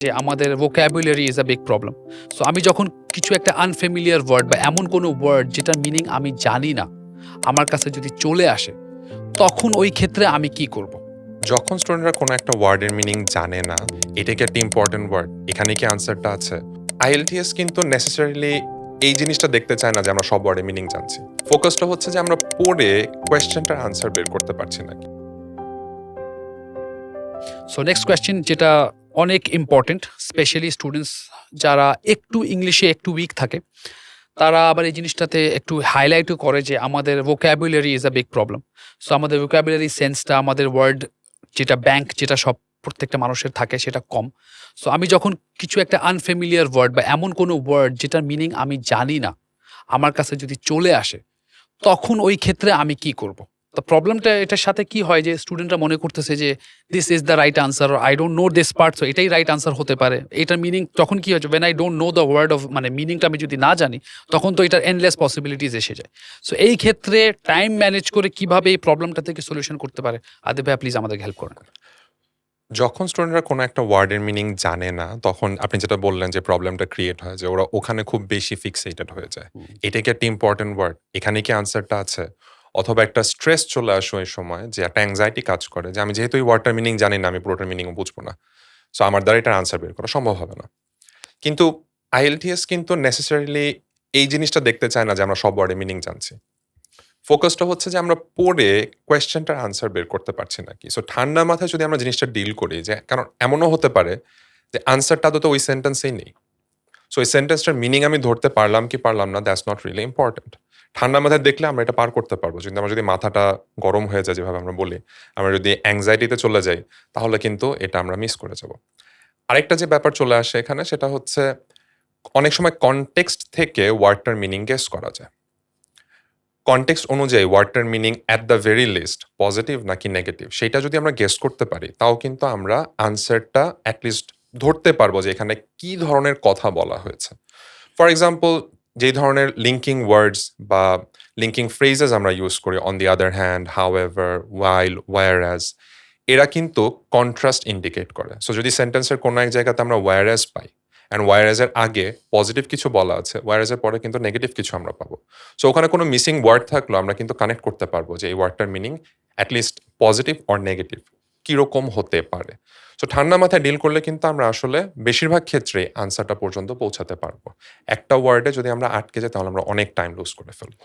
যে আমাদের vocabulary is a big problem. So আমি যখন কিছু একটা আনফ্যামিলিয়ার ওয়ার্ড বা এমন কোনো ওয়ার্ড যেটার মিনিং আমি জানি না, আমার কাছে যদি চলে আসে, তখন ওই ক্ষেত্রে আমি কি করব? যখন স্টুডেন্টরা কোনো একটা ওয়ার্ডের মিনিং জানে না, এটা কি একটা ইম্পর্টেন্ট ওয়ার্ড, এখানে কি আনসারটা আছে? আইএলটিএস কিন্তু নেসেসারিলি এই জিনিসটা দেখতে চায় না যে আমরা সব ওয়ার্ডের মিনিং জানছি। ফোকাসটা হচ্ছে যে আমরা পড়ে কোয়েশ্চেনটার আনসার বের করতে পারছি নাকি। সো নেক্সট কোয়েশ্চেন যেটা অনেক ইম্পর্টেন্ট, স্পেশালি স্টুডেন্টস যারা একটু ইংলিশে একটু উইক থাকে, তারা আবার এই জিনিসটাতে একটু হাইলাইটও করে যে আমাদের vocabulary is a big problem. So আমাদের vocabulary সেন্সটা, আমাদের ওয়ার্ড যেটা ব্যাংক যেটা সব প্রত্যেকটা মানুষের থাকে সেটা কম। সো আমি যখন কিছু একটা আনফ্যামিলিয়ার ওয়ার্ড বা এমন কোনো ওয়ার্ড যেটার মিনিং আমি জানি না, আমার কাছে যদি চলে আসে, তখন ওই ক্ষেত্রে আমি কি করব? তো প্রবলেমটা এটার সাথে কি হয় যে স্টুডেন্টরা মনে করতেছে যে this is the right answer, I don't know this part, so এটাই রাইট আনসার হতে পারে। এটার মিনিং তখন কি হচ্ছে, when I don't know the word of, মানে মিনিংটা আমি যদি না জানি, তখন তো এটার এন্ডলেস পসিবিলিটিস এসে যায়। সো এই ক্ষেত্রে টাইম ম্যানেজ করে কিভাবে এই প্রবলেমটা থেকে সলিউশন করতে পারে, আদিব ভাইয়া প্লিজ আমাদেরকে হেল্প করেন। যখন স্টুডেন্টরা কোনো একটা ওয়ার্ডের মিনিং জানে না, তখন আপনি যেটা বললেন যে প্রবলেমটা ক্রিয়েট হয় যে ওরা ওখানে খুব বেশি ফিক্সেটেড হয়ে যায়। এটা কি একটা ইম্পর্টেন্ট ওয়ার্ড, এখানে কি আনসারটা আছে? অথবা একটা স্ট্রেস চলে আসে ওই সময়, যে একটা অ্যাংজাইটি কাজ করে যে আমি যেহেতু এই ওয়ার্ডটার মিনিং জানি না, আমি পুরোটার মিনিংও বুঝবো না, সো আমার দ্বারা এটার আনসার বের করা সম্ভব হবে না। কিন্তু আইএলটিএস কিন্তু নেসেসারিলি এই জিনিসটা দেখতে চায় না যে আমরা সব ওয়ার্ডের মিনিং জানছি। ফোকাসটা হচ্ছে যে আমরা পড়ে কোয়েশ্চেনটার আনসার বের করতে পারছি নাকি। সো ঠান্ডা মাথায় যদি আমরা জিনিসটা ডিল করি, যে কারণ এমনও হতে পারে যে আনসারটা তো ওই সেন্টেন্সেই নেই। সো এই সেন্টেন্সটার মিনিং আমি ধরতে পারলাম কি পারলাম না, দ্যাটস নট রিয়েলি ইম্পর্টেন্ট। ঠান্ডা মাথায় দেখলে আমরা এটা পার করতে পারবো। কিন্তু আমার যদি মাথাটা গরম হয়ে যায়, যেভাবে আমরা বলি, আমরা যদি অ্যাংজাইটিতে চলে যাই, তাহলে কিন্তু এটা আমরা মিস করে যাব। আরেকটা যে ব্যাপার চলে আসে এখানে, সেটা হচ্ছে অনেক সময় কনটেক্সট থেকে ওয়ার্ডটার মিনিং গেস করা যায়। কনটেক্সট অনুযায়ী ওয়ার্ডটার meaning at the very least positive নাকি নেগেটিভ, সেটা যদি আমরা গেস করতে পারি, তাও কিন্তু আমরা আনসারটা অ্যাটলিস্ট ধরতে পারবো যে এখানে কি ধরনের কথা বলা হয়েছে। ফর এক্সাম্পল, যেই ধরনের লিঙ্কিং ওয়ার্ডস বা লিঙ্কিং ফ্রেজেস আমরা ইউজ করি, on the other hand, however, while, whereas, এরা কিন্তু কন্ট্রাস্ট ইন্ডিকেট করে। সো যদি সেন্টেন্সের কোনো এক জায়গাতে আমরা ওয়ারঅ্যাজ পাই, অ্যান্ড ওয়ারঅ্যাজের আগে পজিটিভ কিছু বলা আছে, ওয়ারঅ্যাজের পরে কিন্তু নেগেটিভ কিছু আমরা পাবো। সো ওখানে কোনো মিসিং ওয়ার্ড থাকলেও আমরা কিন্তু কানেক্ট করতে পারবো যে এই ওয়ার্ডটার meaning at least positive or negative কীরকম হতে পারে। সো ঠান্ডা মাথায় ডিল করলে কিন্তু আমরা আসলে বেশিরভাগ ক্ষেত্রে আনসারটা পর্যন্ত পৌঁছাতে পারবো। একটা ওয়ার্ডে যদি আমরা আটকে যাই, তাহলে আমরা অনেক টাইম লুজ করে ফেলবো।